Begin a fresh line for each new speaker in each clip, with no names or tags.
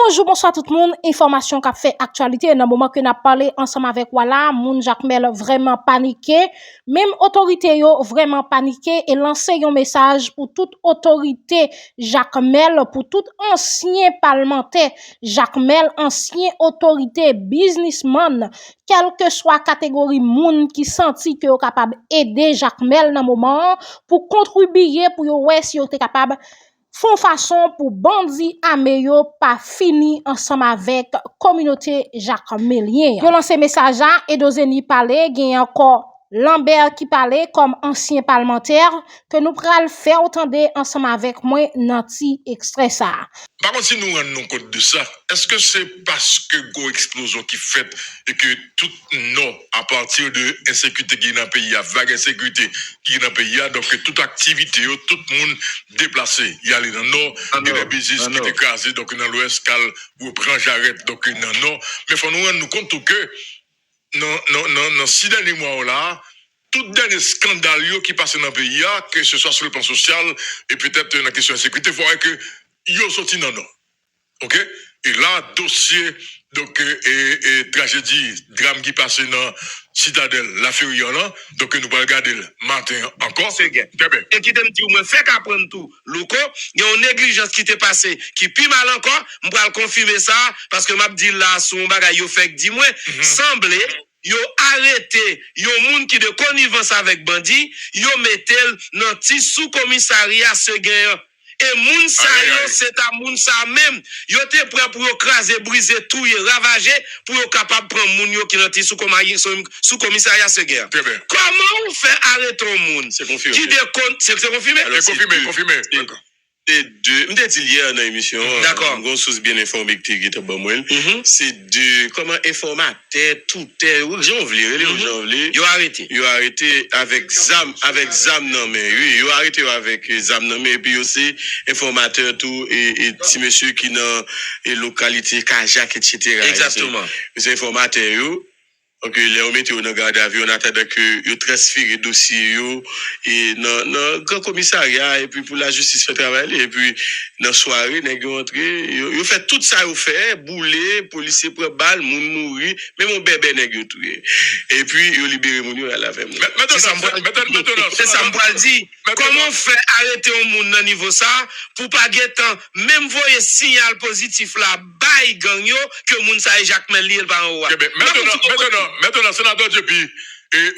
Bonjour, bonsoir tout le monde. Information qu'a fait actualité dans le moment que n'a parlé ensemble avec voilà, moun Jacmel vraiment paniqué, même autorité yo vraiment paniqué et lancé un message pour toute autorité Jacmel, pour tout ancien parlementaire Jacmel, ancien autorité businessman, quelle que soit catégorie moun qui senti que yo capable aider Jacmel dans le moment pour contribuer pour yo ouais si yo te capable font façon pour bandi améyo pas fini ensemble avec communauté Jacmelien. Yo lancé message et dozeni parler, gen encore Lambert qui parlait comme ancien parlementaire que nous pral faire entendre ensemble avec moi nanti extrait ça.
Par contre, si nous rendons compte de ça, est-ce que c'est parce que go explosion qui fait et que tout non à partir de insécurité qui est dans le pays, vague insécurité qui est dans le pays, donc toute activité, tout le monde déplacé, il y a les dans le nord, il y a des business qui est écrasé, donc dans l'ouest, cal, ou prend j'arrête, donc dans le nord. Mais il faut nous rendre compte que dans 6 derniers mois là, tout dernier scandale qui passe dans le pays, que ce soit sur le plan social et peut-être dans la question de sécurité, il faudrait que yo sorti dans non. OK? Et là, dossier, donc, et tragédie, drame qui passe dans Citadelle, la Ferrière là, donc nous allons regarder le matin encore.
C'est bien. Et qui te dit, moi, fait qu'apprendre tout, Louko, il y a une négligence qui t'est passée, qui plus mal encore, je vais confirmer ça, parce que m'a dit là, son bagage, yo fait que dis-moi, semblait, yo arrêté, yo moun qui de connivence avec bandit, yo mettel dans petit sous-commissariat ce gagnant. Et moun sa yo, c'est à moun sa même. Yo te prêt pour écraser, briser tout, ravager, pour yo capable prendre moun yo qui nan sous commissariat ce guerre. Comment on fait arrêter un moun?
C'est confirmé.
Qui déconne, c'est confirmé?
Confirmé. D'accord.
Et deux, m'te dit hier dans l'émission,
d'accord,
une source bien informée qui était bon moi. C'est de comment informateur tout est
yo
arrêté avec zam non mais oui, yo arrêté avec zam non mais puis aussi informateur tout et petit monsieur qui dans localité Kajak etc.
Exactement.
Les informateurs yo. Donc, les hommes étaient dans garde à vue, on attendait que ils transfèrent le dossier et dans grand commissariat et puis pour la justice fait travailler et puis dans soirée nèg rentré, ils fait tout ça ils fait, bouler, policier prend balle, moun mourir, même mon bébé nèg tout. Et puis ils libéré moun yo à la fin.
Maintenant ça me dit comment faire arrêter un moun dans niveau ça pour pas guetant même voyer signal positif là bail gang yo que moun ça Jacmel li el pa en haut.
Maintenant, sénateur Djepi, et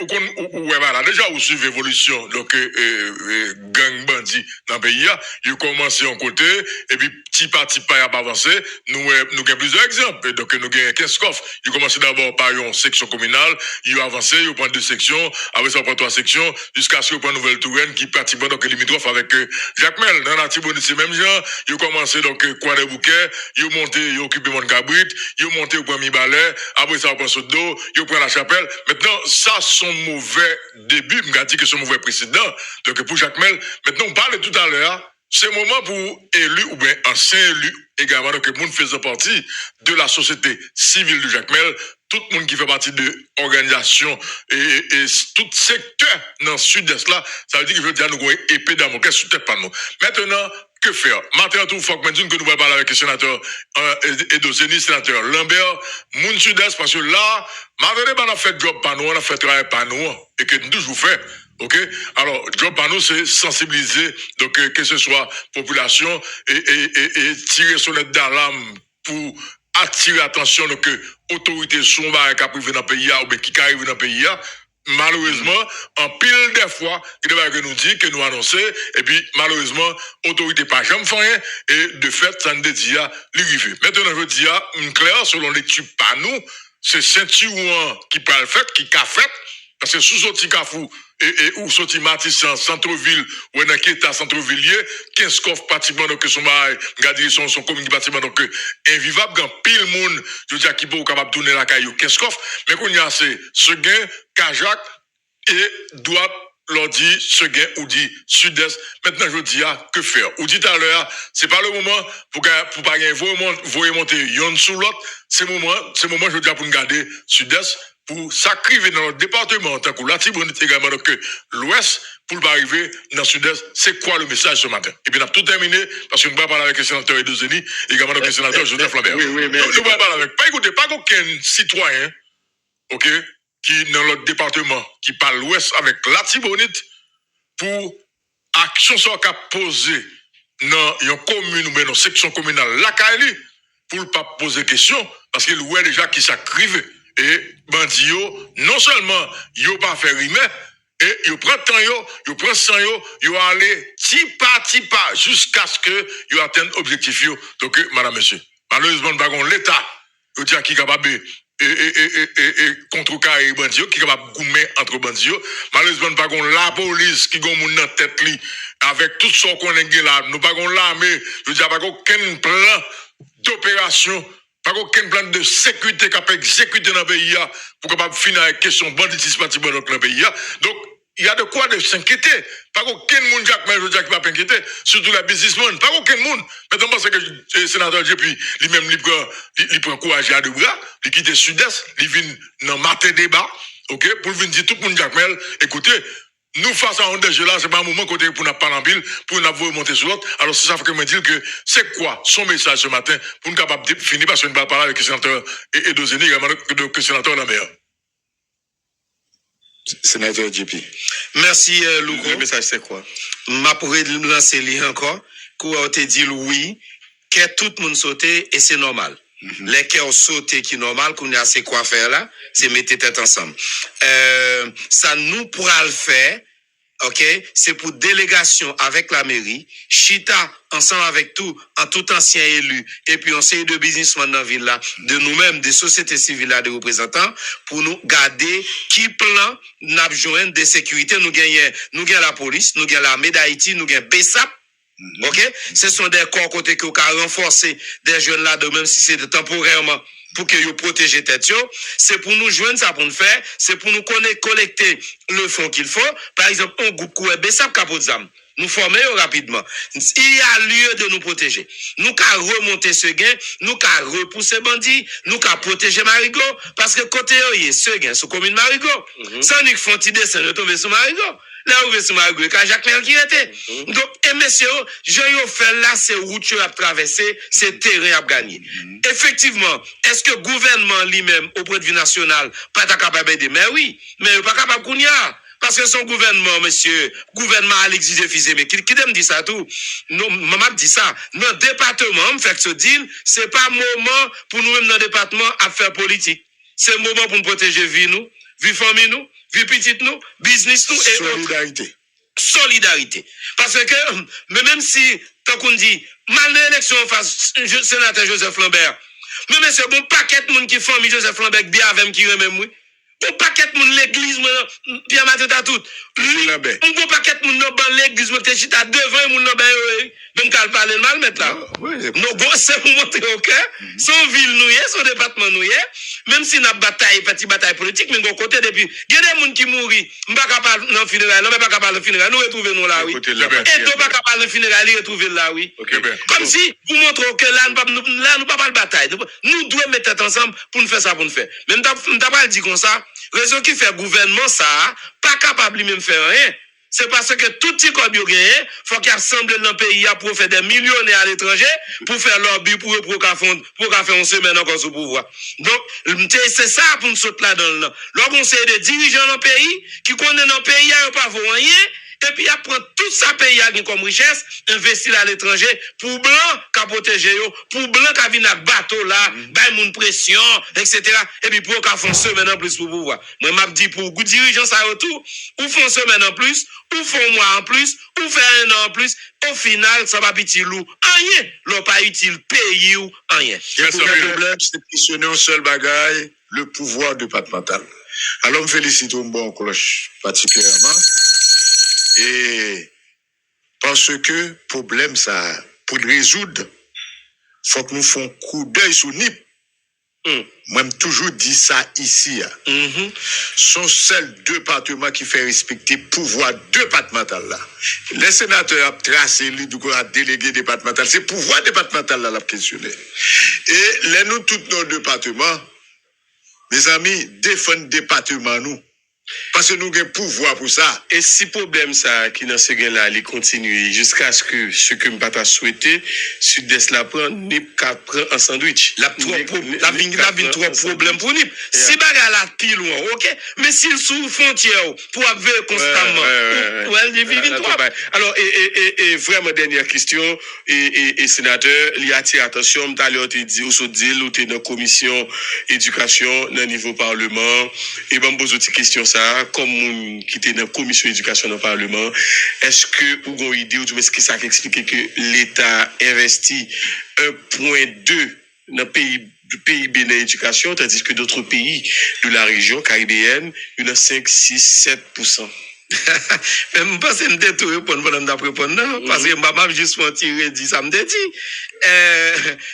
voilà, déjà, vous suivez l'évolution, donc, gang bandit dans le pays, il commence en côté, et puis, petit pas, il a pas avancé, nous avons plusieurs exemples, donc, nous avons 15 coffres, il commence d'abord par une section communale, il a avancé, il prend 2 sections, après ça, il prend 3 sections, jusqu'à ce qu'il prend une nouvelle Touraine, qui pratiquement, donc, limitrophe avec Jacmel, dans la Tibonite, même genre, il a commencé, donc, quoi des bouquets, il a monté, il a occupé mon cabrit, il a monté au premier balai, après ça, il prend Sodo, il prend la chapelle, maintenant, ça, son mauvais début, m'a dit que son mauvais précédent. Donc pour Jacmel, maintenant on parle tout à l'heure, c'est le moment pour élu ou bien ancien élu également, donc le monde faisant partie de la société civile de Jacmel, tout le monde qui fait partie de l'organisation et tout secteur dans le sud-est là, ça veut dire qu'il veut dire nous avons une épée dans mon cœur sous tête par nous. Maintenant, que faire? Maintenant, tout faut que nous allons parler avec le sénateur Edozeni, sénateur Lambert, moun sud-est, parce que là, maintenant, on a fait job par nous, on a fait travail par nous, et que nous toujours fait. OK? Alors, job par nous, c'est sensibiliser, donc, que ce soit population, et tirer sur les d'alarme pour attirer l'attention, donc, autorités sont qui arrivent dans le pays, ou bien qui arrivent dans le pays, malheureusement, en pile des fois, il y a que nous dit, que nous annoncer, et puis, malheureusement, autorité pas jamais fait rien, et de fait, ça ne dit à l'arrivée. Maintenant, je veux dire, clair, selon l'étude par nous, c'est Saint-Touan qui peut le faire, qui a fait, parce que sous sorti Kafou, et ou sorti Matissan, centre-ville, ou en qui est à centre-ville, 15 coffres pratiquement, donc, son bail, regardez, son commune bâtiment, donc, invivable, quand pile monde, je veux dire, qui peut capable de tourner la caillou, 15 coffres, mais qu'on y a, c'est, ce gain, Kajak, et doit leur dire, ce gain, ou dit, sud-est, maintenant, je dis, que faire? Ou dit tout à l'heure, c'est pas le moment, pour pas gagner, vous monter, yon sous l'autre, c'est le moment, je dis, pour nous garder, sud-est, pour s'acriver dans notre département, tant que la Tibonite également, donc l'Ouest, pour pas arriver dans le sud-est. C'est quoi le message ce matin? Et puis, on a tout terminé parce que nous allons parler avec le sénateur Edozeni et également avec le sénateur Joseph Lambert.
Oui, mais...
Nous allons parler avec, pas écoutez, pas aucun citoyen, ok, qui dans l'autre département, qui parle l'ouest avec la Tibonite pour action soit qu'a posé dans une commune ou bien dans une section communale la Kaili pour ne pas poser question parce qu'il voit déjà qui s'acrive et bandi non seulement yo pas fait rimer et yo prend temps yo prend sang yo aller petit pas jusqu'à ce que yo atteigne objectif yo. Donc madame monsieur, malheureusement nous avons l'état yo dit qui capable et contrecarrer bandi qui capable goumer entre bandi malheureusement nous pas la police qui gon moun dans tête li avec tout ce qu'on est là nous pas l'armée je dis pas aucun plan d'opération pas aucun plan de sécurité capable exécuter dans le pays pour capable finir avec question banditisme dans le pays donc il y a de quoi de s'inquiéter. Pas aucun monde Jacques mais je dis qui va pas inquiéter, surtout les businessmen, pas aucun monde. Mais donc parce que le sénateur JP lui-même il prend courage à deux bras, il quitte le sud-est, il vient dans matin débat, OK, pour venir dire tout le monde Jacques Mel, écoutez, nous face à un danger là, c'est pas un moment côté pour n'a pas en ville, pour n'a pas monter sur l'autre. Alors ça fait que me dire que c'est quoi son message ce matin pour nous capable de finir parce qu'on va parler avec le sénateur Edozeni également que le sénateur Lambert.
Sénateur JP.
Merci, Louko.
Le message, c'est quoi?
Ma pourrais lancer li encore. Qu'on te dit oui, que tout le monde saute et c'est normal. Les cœurs sautent qui est normal, qu'on a assez quoi faire là, c'est mettre tête ensemble. Ça nous pourra le faire. OK, c'est pour délégation avec la mairie, chita ensemble avec en tout ancien élu et puis on série de businessmen dans la ville là, de nous-mêmes des sociétés civiles là, des représentants pour nous garder qui plan n'a joindre de sécurité nous gagnons la police, nous gagnons l'armée d'Haïti, nous gagnons BESAP. OK, ce sont des corps côté qui ont renforcé des jeunes là de même si c'est temporairement pour que vous protégez tête, c'est pour nous joindre ça pour nous faire, c'est pour nous collecter le fonds qu'il faut. Par exemple, un groupe Kouébé, ça capot d'âme. Nous former rapidement. Il y a lieu de nous protéger. Nous qu'à remonter ce gain, nous qu'à repousser bandits, nous qu'à protéger Marigot, parce que côté ce gain, sous commune Marigot, sans nous font idée, c'est de tomber sur Marigot. Là où c'est Marigot, quand Jacques Mel qui était. Donc, et messieurs, je y fait là, c'est route à traverser, c'est terrain à gagner. Effectivement, est-ce que le gouvernement lui-même, auprès du national, pas capable d'aider? Mais oui, mais pas capable de kounya. Parce que son gouvernement, monsieur, gouvernement à l'exiger fils mais qui me dit ça tout? Non, maman dit ça. Dans le département, me fait ce deal, c'est pas moment pour nous-mêmes dans le département à faire politique. C'est le moment pour nous protéger vie nous, vie famille nous, vie petite nous, business nous et
solidarité.
Solidarité. Parce que, même si, tant qu'on dit, mal l'élection face sénateur Joseph Lambert, mais c'est bon paquet de monde qui famille Joseph Lambert bien avec qui même moi. Bon paquet de monde l'église Pierre Martin ta tout. Un bon paquet de monde dans l'église moi qui ta devant monde ben donc qu'elle parler mal mettre là. Non bon c'est pour montrer OK. Son ville nous est, son département nous est, même si n'a petite bataille politique mais de côté depuis il y a des monde qui mourir, pas capable dans funérailles, non pas capable dans funérailles, nous retrouver nous là oui. Et toi pas capable dans funérailles, retrouver là oui. Comme si vous montrez que là nous pas de bataille. Nous devons mettre tête ensemble pour nous faire ça pour nous faire. Même t'as pas dit comme ça. Raison qui fait gouvernement ça, pas capable même faire rien. C'est parce que tout petit corps bio gagné, faut qu'il assemble dans le pays pour faire des millionnaires à l'étranger, pour faire leur but pour faire une semaine encore sous pouvoir. Donc, c'est ça pour nous sauter là-dedans. Leur conseil de dirigeants dans le pays, qui connaissent dans le pays, ils n'ont pas rien. Et puis, il prend tout ça pays comme richesse, investir à l'étranger, pour blanc, qui protéger, pour blanc, qui vient avec bateau là, bail mon pression, etc. Et puis, pour qu'on fasse semaine en plus pour pouvoir. Moi, m'a dit pour les dirigeants, ça retour, ou font semaine en plus, ou font un mois en plus, ou faire un an en plus. Au final, ça va pas utile ou rien. L'on pas utile pays ou rien.
Le problème, c'est questionner un seul bagaille, le pouvoir départemental. Alors, je félicite un bon cloche particulièrement. Et parce que problème ça, pour le résoudre, faut que nous fassions coup d'œil sur NIP. Moi, j'ai toujours dit ça ici. Son seul département qui fait respecter le pouvoir départemental là. Les sénateurs ont tracé le délégué départemental. C'est le pouvoir départemental là, la questionner. Et les nous, tous nos départements, mes amis, défendent le département nous.
Parce que nous avons pouvoir pour ça.
Et si problème ça, qui dans ce gain-là, il continue jusqu'à ce que je ne pas souhaité, Sud-Est la prend, NIP prend un sandwich.
La trop problème pour nous. Si bagarre la ti loin, ok? Mais s'il sous frontière, pour avoir constamment.
Alors, et vraiment, dernière question, et sénateur, il attire attention, tout à l'heure, tu dit, ou tu es dans la commission éducation, dans le niveau parlement, et ben, pose une question ça, comme qui était dans la commission éducation dans le parlement, est-ce que vous avez une idée, ou est-ce que ça explique que l'État investit 1,2 dans le PIB dans l'éducation, tandis que d'autres pays de la région caribéenne, il y a 5, 6, 7%.
Je pense que je vais tout répondre pendant que je répondre, parce que je vais juste mentir, ça me dit.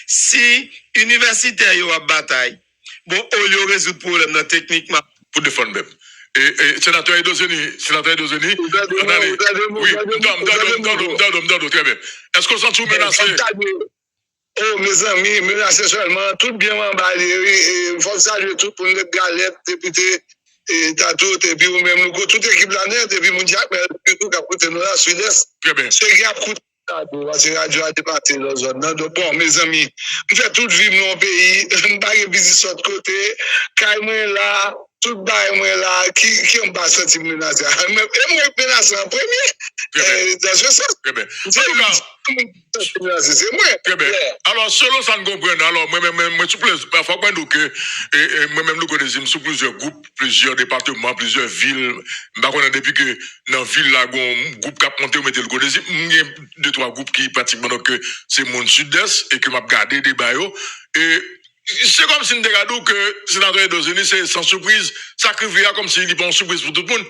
Si universitaire y a bataille, bon, au lieu de résoudre le problème techniquement.
Pour défendre même. Et sénateur Edozeni, oui, très bien. Est-ce qu'on s'en trouve menacé?
Oh, mes amis, menacé seulement, tout bien emballé, il faut saluer tout pour les galettes, députés, et Tatou, et puis même nous, toute équipe de la net, et puis mon diable, mais tout qui a coûté nous là, Sud-Est.
Très bien.
Ce qui a coûté, c'est radio a débattu dans la zone. Donc, bon, mes amis, nous faisons tout vivre dans le pays, nous avons visite sur l'autre côté, quand là, tout bail moi là, qui on pas senti menacé. Et moi, menacé en premier. Dans ce sens.
Très bien. En tout cas,
c'est moi.
Très bien. Alors, selon ça, nous comprenons. Alors, moi, parfois, moi-même, nous connaissons sous plusieurs groupes, plusieurs départements, plusieurs villes. Depuis que dans la ville, là, un groupe qui a monté, vous mettez le connaissez. Il y a 2-3 groupes qui, pratiquement, c'est mon sud-est et que m'a gardé des baillots. Et c'est comme si nous regardons que c'est dans les 2 années, c'est sans surprise, sacrifié comme s'il n'y a pas une surprise pour tout le monde.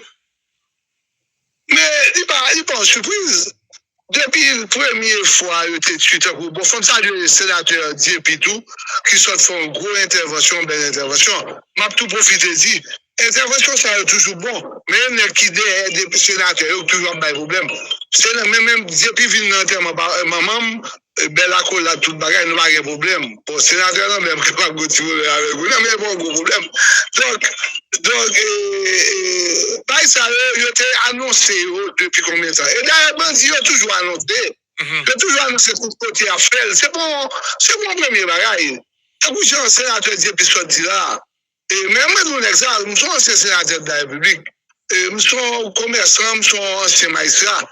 Mais il n'y a pas de surprise. Depuis la première fois, il était tué pour bon, faut saluer le sénateur Diepitou, qui sont fait une grosse intervention, une belle intervention. M'a tout profité dit, intervention, ça est toujours bon. Mais il y a qui des sénateurs, il y a toujours pas de problème. C'est même depuis qu'il vient dans maman, ben la colle là, toute bagaille, il n'y a pas de problème. Pour sénateur, non, même, pas de tirer avec vous, non, mais il n'y a pas de problème. Donc, ça, il a été annoncé depuis combien de temps? Et d'ailleurs, il a toujours annoncé. Il a toujours annoncé tout côté à faire. C'est bon premier bagaille. Tant que j'ai un sénateur dit, puis soit dit là. Et même moi, je suis un sénateur de la République. Je suis un commerçant, je suis un ancien magistrat.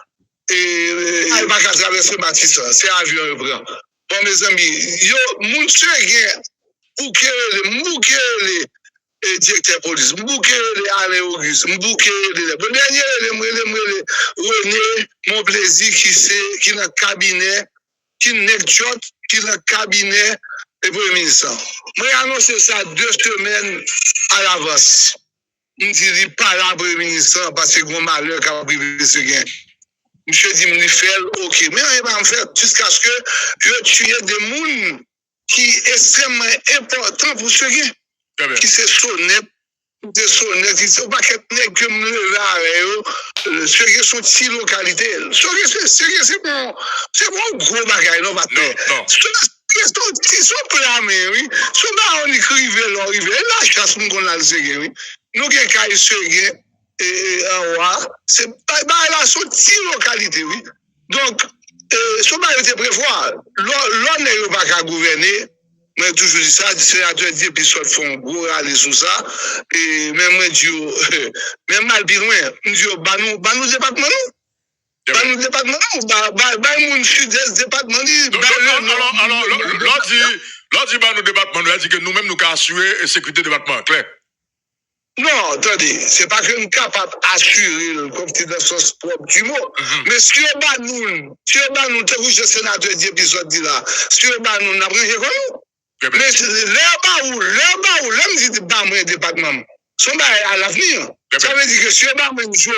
Et il n'y a pas qu'à traverser Baptiste, c'est avion je prends. Bon, mes amis, mon seul bouquet les directeur police, bouquet les Alain Auguste, bouquet les dernier René, mon plaisir qui est dans le cabinet, qui n'est dans le cabinet du Premier ministre. Moi, j'ai annoncé ça 2 semaines à l'avance. Je ne dis pas là, Premier ministre, parce que c'est un malheur qui a privé ce gain. Monsieur dit, me fait, ok, mais on va me faire jusqu'à ce que je tue des gens qui est extrêmement important pour ce gain. Qui se sonnette, qui sont pas quelqu'un que me le ceux qui sont si localité. C'est bon gros bagage, non, maintenant. Ils sont plamés, oui. Sont là, on écrit, la chasse, on a le ségué, oui. Nous, qui a eu ségué, c'est pas la sortie localité, oui. Donc, ce pas été prévoir. L'on n'est pas qu'à gouverner. Mais toujours dit ça, le sénateur dit, puis soit font gros aller sur ça. Et même moi, même mal plus loin, nous disons, bah nous département, nous. Bah nous département, bah nous sud-est département.
Alors, l'on dit, bah nous département, nous a dit que nous-mêmes, nous avons assuré la sécurité du département, clair.
Non, attendez, c'est pas que nous sommes capables d'assurer, comme tu dis dans le sens propre du mot. Mais si nous, tu as vu le sénateur dit, puis soit dit là, si nous, nous avons rien comme nous. Mais là-bas où, l'homme dit pas mon département, son à l'avenir. Ça veut dire que si je ne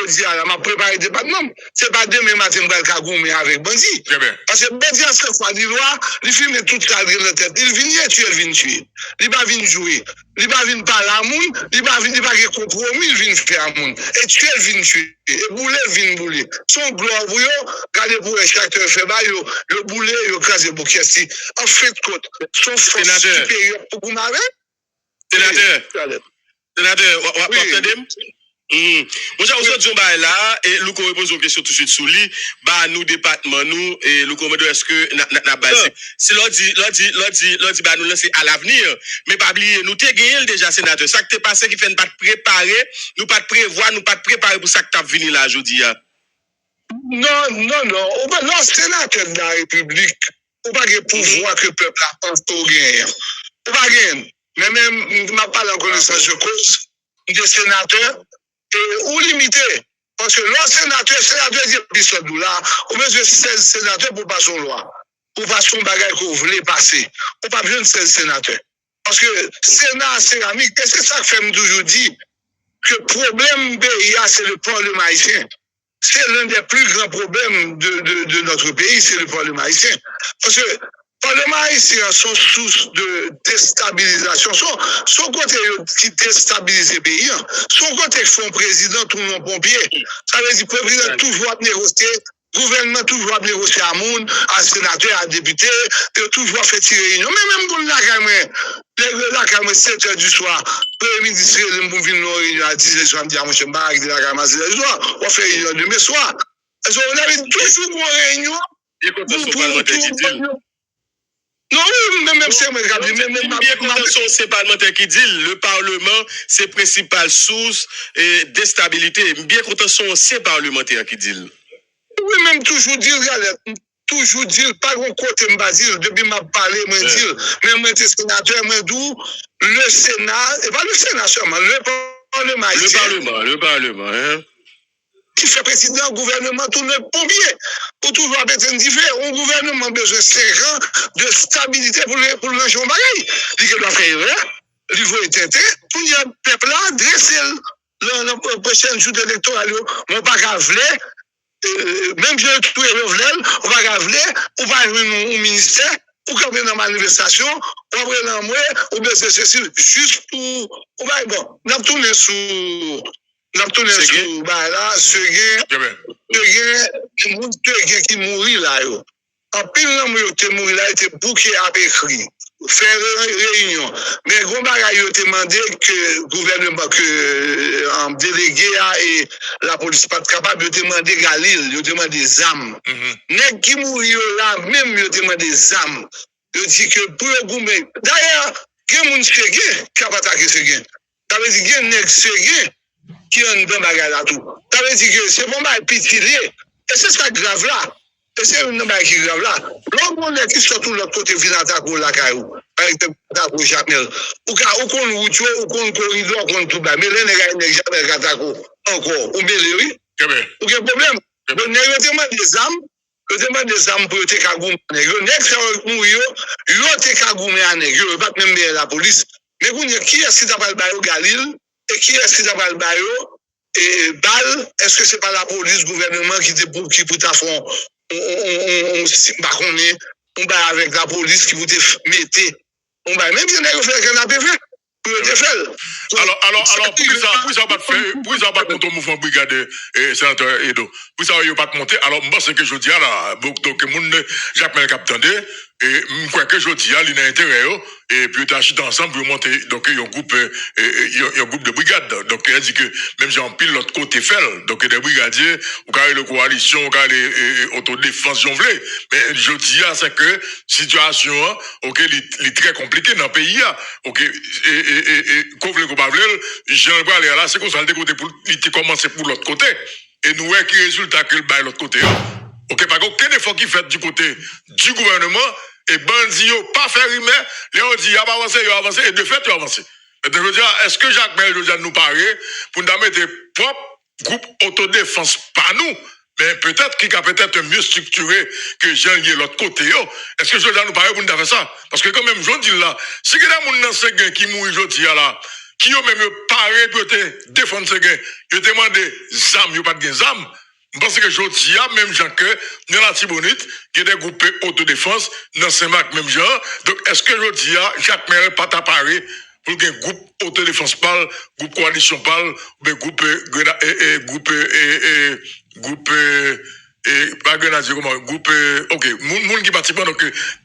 dis pas, je préparé le département, ce n'est pas demain matin que je vais avec Bandi. Parce que Bandi, à ce fois, il doit, il filme toute la dans la tête. Il vient tuer, il vient tuer. Il va venir jouer. Il va venir parler à monde. Il va venir faire compromis, il vient faire à monde. Et tuer, il vient tuer. Et bouler, il vient bouler. Son gloire, vous regardez pour les tracteurs fait bas, le bouler, il crase pour qu'est-ce en fait, son force supérieure pour vous m'avez.
Sénateur,
Mon cher, aujourd'hui, on va là, et nous repose une question tout de suite sous lui, bah, nous, département, nous, et nous, comment est-ce que, n'a basé. Si l'on dit, bah, nous lancer à l'avenir, mais pas oublier, nous, t'es gagné déjà, sénateur. Ça que t'es passé qui fait ne pas te préparer, nous pas te prévoir, nous pas te préparer pour ça que t'as venu là, aujourd'hui.
Non, non, sénateur de la République, ou pas de pouvoir que le peuple a pense au gain. Ou pas gain. Mais même, m'a pas la connaissance de cause, de sénateur, ou limité. Parce que le sénateur dit, puis là, ou même 16 sénateurs pour passer une loi. Ou passer un bagage que vous voulez passer. Ou pas besoin de 16 sénateurs. Parce que Sénat céramique, qu'est-ce que ça fait toujours dire que le problème BIA, c'est le Parlement haïtien. C'est l'un des plus grands problèmes de notre pays, c'est le Parlement haïtien. Parce que le Parlement haïtien sont source de déstabilisation. Son côté qui déstabilise le pays, son côté qui font président tout le monde pompier. Ça veut dire que le président toujours négocier. Le gouvernement toujours négocier à monde, à sénateur, à député, toujours fait tirer réunion. Mais même pour la caméra, 7 heures du soir, le ministre, le mouvement réunion à 10 heures, je me dis à mon chemin, il dit la caméra, 6 heures du soir, on fait réunion demain soir. On avait toujours une réunion. Non, même c'est moi qui dis, même
bien content c'est parlementaire qui dit le Parlement c'est principale source et d'instabilité. Bien content c'est parlementaire qui dit.
Oui, même toujours dire, pas un côté m'a dire, depuis m'a parlé, moi dire, mais moi j'étais sénateur, moi d'où le Sénat, et pas le Sénat seulement, le Parlement haïtien.
Le Parlement, hein.
Qui fait président gouvernement tout le pompier. Pour toujours être indifférent, un gouvernement besoin de 5 ans de stabilité pour le lancer un bagage. Il doit faire, il faut être tout le peuple là, dresser le prochain jour électoral, on va pas même si tout est revenu, on va gavler, on va arriver au ministère, ou quand on dans la manifestation, on va prendre un mois, ou bien c'est ceci, juste pour, on va, bon, on a tourné sous, bah là, ce gain qui mourit là, en pile, l'homme qui mourit là, était bouqué à écrit. Faire réunion. Mais gros bagay yo demandé que le gouvernement, que en délégué et la police pas capable de demander Galil, yo demandé des armes. Nèg qui mourir là même yo demandé des armes. Yo dit que pour le gouvernement. D'ailleurs, gen moun ségué qui a attaqué ségué. Ça veut dire gen nèg ségué qui en dans bagay là tout. Ça veut dire que c'est bon bagay pitilier. Et c'est ça grave là. Et c'est une bagay qui grave là. L'homme qui sont tout l'autre côté vient attaquer la caillou. Par exemple, attaquer Jamel. Ou qu'on route, ou qu'on corridor, ou qu'on tout bas. Mais là, n'est jamais attaquer encore. Ou bien, oui. Ou quel problème? Donc, nous demandons des armes. Nous demandons des armes pour te cagoum. Nous mourir, nous te cagoum à nègre. Nous pas même la police. Mais qui est-ce qui t'a pas le bail au Galil? Et qui est-ce qui t'a pas le bail et balle? Est-ce que c'est pas la police, gouvernement qui peut t'affronter? On va avec la police qui vous mette. On va même si on a fait le canapé fait.
Alors, pour ça pas monter au mouvement brigade sénateur Edo. Pour ça, il pas monter. Alors, moi, c'est que je dis là, donc, mon Jacques Mel Capitaine, et je crois que je dis là, il a intérêt, et puis, tu as ensemble pour monter, donc, il y a un groupe de brigades. Donc, il dit que, même si on pile l'autre côté fait, donc, des brigadiers, ou quand il y a coalition, ou quand il y a autodéfense, j'en voulais. Mais, je dis là, c'est que, situation, ok, il est très compliqué dans le pays, ok, qu'on veut qu'on pas veut, j'en vais aller là, c'est qu'on s'en côté pour, il commence pour l'autre côté. Et nous, ouais, qui résultat que le bail l'autre côté. Ok, pas aucun effort qui fait du côté du gouvernement, et bandit, pas faire rimer, les on dit, il a avancé, et de fait, il a avancé. Et je veux dire, est-ce que Jacques Mel nous paraît pour nous mettre propre groupe autodéfense, pas nous, mais peut-être qu'il a peut-être mieux structuré que Jean Lié l'autre côté. Est-ce que je nous paraît pour nous faire ça? Parce que quand même, je dis là, si il y a des gens qui mourent, je dis là, qui ont même paré pour te défendre ce gars, ils demandent des armes, ils n'ont pas de armes. Parce que je dis, même gens que, dans la Tibonite, il y a des groupes autodéfense, dans Saint-Marc, même gens. Donc, est-ce que je dis, Jacques Mel pas t'apparer pour qu'un groupe autodéfense parle, groupe coalition parle, ou groupe, pas grenadier, comment, groupe, ok, moun qui participent, donc,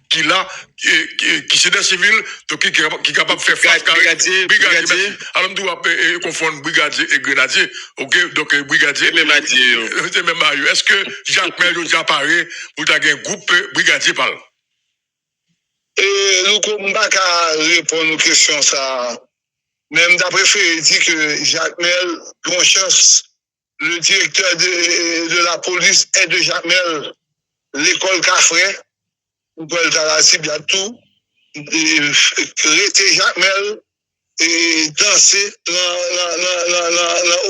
qui là, qui c'est des civils, donc qui est capable de faire face
brigadier.
Alors, nous devons confondre brigadier et grenadier. Ok, donc brigadier.
Même à dire.
C'est même à est-ce que Jacques Mel déjà parlé pour avoir un groupe brigadier parle?
Et nous, comme pas qu'à répondre aux questions, ça. Même d'après fait, il dit que Jacques Mel, bonne chance, le directeur de la police est de Jacques Mel, l'école Cafré, ou pour la cible, il y a tout. Rester Jacques Mel et danser dans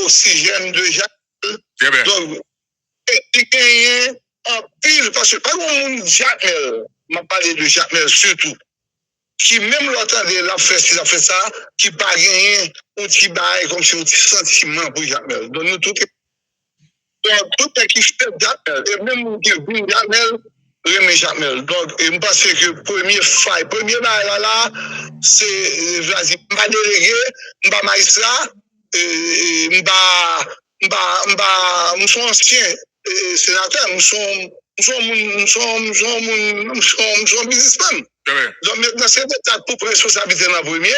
l'oxygène de Jacques Mel. Donc, il gagne en pile, parce que pas comme Jacques Mel, m'a parlé de Jacques Mel surtout, qui même l'autre l'a fait ça, qui pas gagné, ou qui baille comme si on sentiment pour Jacques Mel. Donc, nous, tout est qui fait Jacques Mel, et même qui vit Jacques Mel, remet Jacques Mel. Donc, je pense que premier bail là, c'est, vas-y, m'a délégué, m'a magistrat, nous sommes anciens sénateurs, nous sommes businessmen. Donc maintenant, c'est l'état pour prendre responsabilité dans le premier.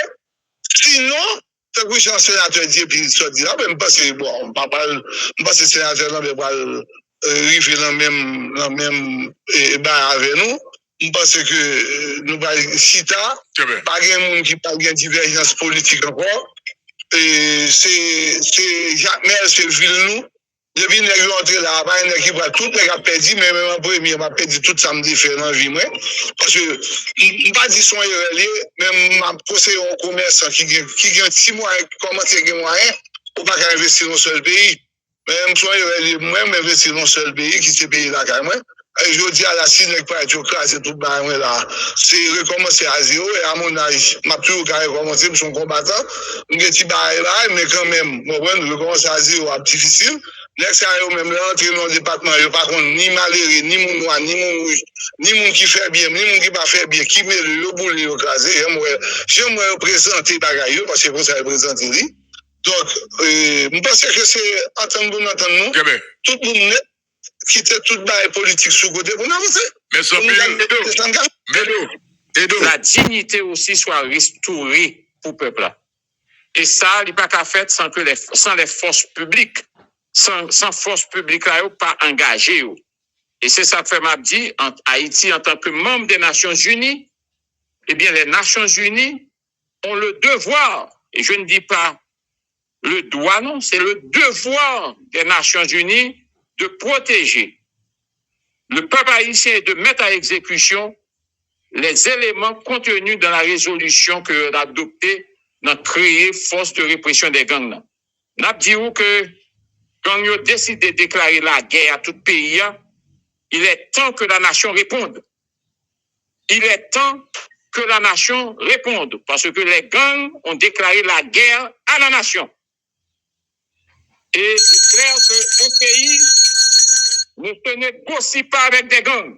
Sinon, c'est que j'ai un sénateur dit, puis il se dit, ah ben, parce que, bon, on parle pas, parce que sénateur, là, mais pas arriver dans le même bar avec nous. Parce que nous avons CITA, pas de monde qui parle de divergence politique encore. C'est Jacques Mel, c'est ville nous. Depuis que nous entré là, pas une équipe tout le gars perdu, mais même en premier, m'a perdu tout samedi fait dans la vie moi. Parce que je pas dit son erreur, même m'a conseillé un commerçant qui gagne 6 mois, commence à gagner moyen, pour pas investir dans un seul pays. Même son erreur, moi, m'investir dans un seul pays qui c'est pays là quand même. Et je dis à la Sine pas être classé tout bas là. C'est recommencer à zéro et à mon âge, m'a toujours recommencer pour son combattant. M'geti bail là, mais quand même, moi recommencer à zéro c'est difficile. L'extérieur même là entrer dans le département, yo pas contre ni malheureux, ni moun noir, ni moun rouge, ni moun qui fait bien, ni moun qui pas fait bien, qui met le boule yo écrasé. J'aimerais représenter bagaille parce que pour ça représenter lui. Donc je pense que c'est entendre nous. Tout le monde quitter toute bail politique sous côté pour avancer.
Mais la dignité aussi soit restaurée pour le peuple là. Et ça, il n'est pas qu'à faire sans les forces publiques, sans forces publiques là, pas engagées. Et c'est ça que fait m'a dit, en Haïti, en tant que membre des Nations Unies, eh bien, les Nations Unies ont le devoir, et je ne dis pas le droit, non, c'est le devoir des Nations Unies de protéger le peuple haïtien et de mettre à exécution les éléments contenus dans la résolution que l'on a adoptée dans créer force de répression des gangs. Nous avons dit que quand nous avons décidé de déclarer la guerre à tout pays, il est temps que la nation réponde. Il est temps que la nation réponde parce que les gangs ont déclaré la guerre à la nation. Et c'est clair qu'un pays ne se négocie pas avec des gangs.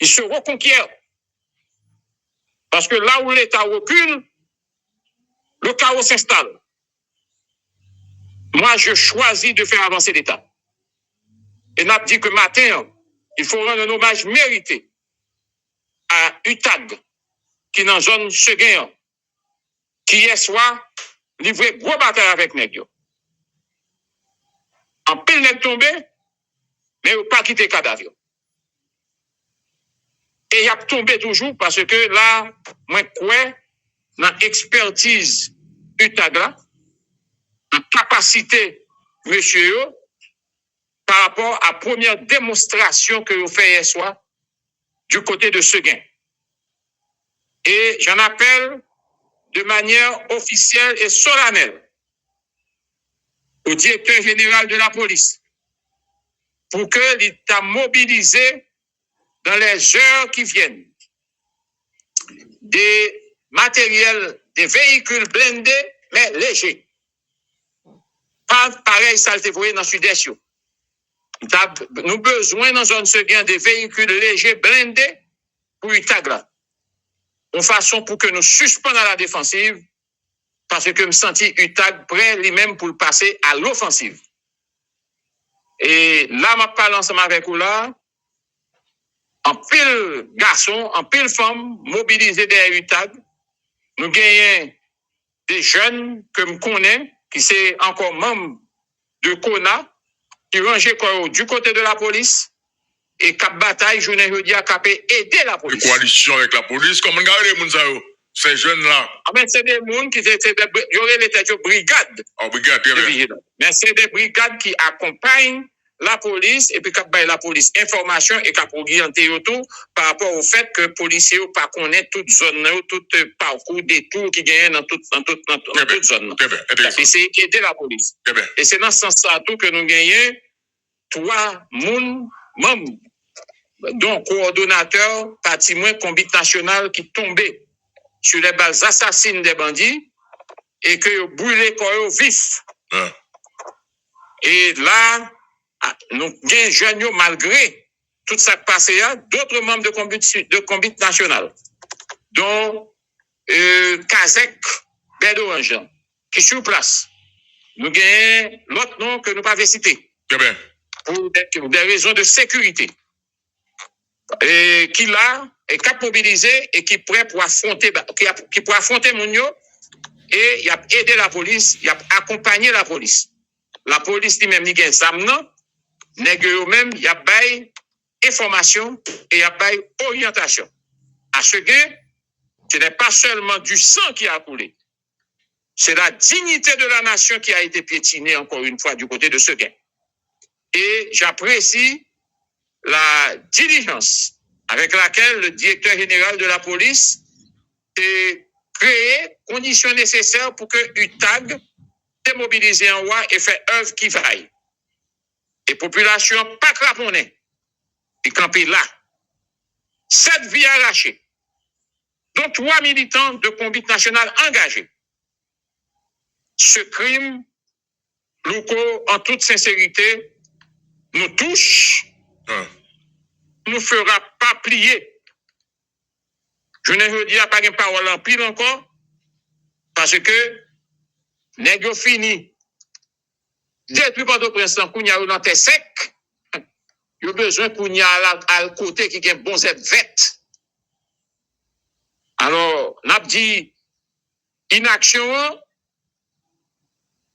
Il se reconquiert. Parce que là où l'État recule, le chaos s'installe. Moi, je choisis de faire avancer l'État. Et n'a dit que matin, il faut rendre un hommage mérité à UTAG, qui est dans la zone Seguin, qui hier soir livré gros bataille avec Nègre. En pile Nègre tombé, mais il n'a pas quitté le cadavre. Et il a tombé toujours parce que là, moi, quoi, dans l'expertise UTAG là, en capacité, monsieur, par rapport à la première démonstration que vous faites hier soir du côté de Seguin. Et j'en appelle de manière officielle et solennelle au directeur général de la police pour que l'État mobilisé dans les heures qui viennent des matériels, des véhicules blindés, mais légers. Pas pareil, ça le voyé dans le sud-est. Nous avons besoin dans zone Seguin des véhicules légers blindés pour UTAG là. En façon pour que nous suspendions la défensive, parce que me senti UTAG prêt lui-même pour le passer à l'offensive. Et là, je parle ensemble avec vous là. en pile garçons, en pile femmes mobilisés derrière UTAG. Nous gagnons des jeunes que je connais, qui sont encore membres de CONA, qui rangent du côté de la police et qui bataille journée jeudi à aider la police.
Une coalition avec la police, comment garder les gens, ces jeunes-là?
Ah ben c'est des gens qui y aurait les têtes de brigade.
Oh, brigade, bien.
Mais c'est des brigades qui accompagnent la police et puis qui baillent la police information et qui orienter autour par rapport au fait que les policiers ne connaissent pas toute zone, tout parcours des tours qui gagnent dans toute zone. Et c'est aider la police. Et c'est dans ce sens-là tout que nous gagnons 3 membres, dont coordonnateur, parti moins combat national qui tombait sur les balles assassines des bandits et que brûlé corps vif. Et là, nous gagnons jeunes malgré tout ça qui passe là, d'autres membres de combat national, dont Kazek Bedorange, qui sur place. Nous gagnons l'autre nom que nous pas citer. Pour des raisons de sécurité. Et qui là est capable mobilisé et qui est prêt pour affronter Mounio et il a aidé la police, il a accompagné la police. La police lui-même il gagne ça non, nèg yo même il a bail information et il a bail orientation. À ce gain, ce n'est pas seulement du sang qui a coulé. C'est la dignité de la nation qui a été piétinée encore une fois du côté de ce gain. Et j'apprécie la diligence avec laquelle le directeur général de la police a créé conditions nécessaires pour que UTAG se mobilise en roi et fait œuvre qui vaille. Et population pas craponnée et campé là. 7 vies arrachées, dont 3 militants de combat national engagés. Ce crime, Louko, en toute sincérité, nous touche, nous fera pas plier. Je ne dis pas une parole en pile encore, parce que nèg yo fini. Depuis Port-au-Prince, Kounia ou dans terre sec, yo besoin Kounia à côté qui gen bon zèp vête. Alors, n'a dit inaction,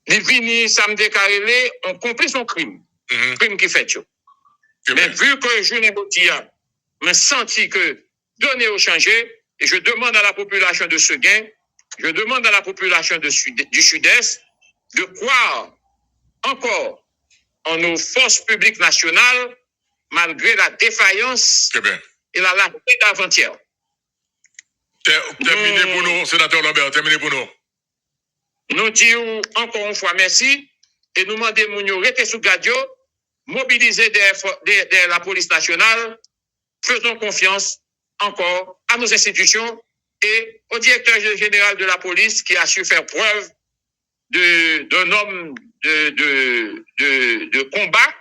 li vini samedi carrelé, on compris son crime. Crime qui fait yo. Mais vu que je n'ai pas dit, me senti que donner au changer, et je demande à la population de Seguin, je demande à la population du Sud-Est de croire encore en nos forces publiques nationales, malgré la défaillance et la lâcheté d'avant-hier.
Terminé pour nous, sénateur Lambert, terminé pour nous.
Nous disons encore une fois merci et nous demandons de rester sous Gadio, mobiliser la police nationale, faisons confiance encore à nos institutions et au directeur général de la police qui a su faire preuve d'un homme de combat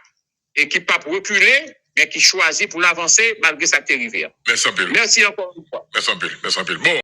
et qui n'a pas reculé, mais qui choisit pour l'avancer malgré sa terrible.
Merci un peu.
Merci encore une fois.
Merci un peu. Bon.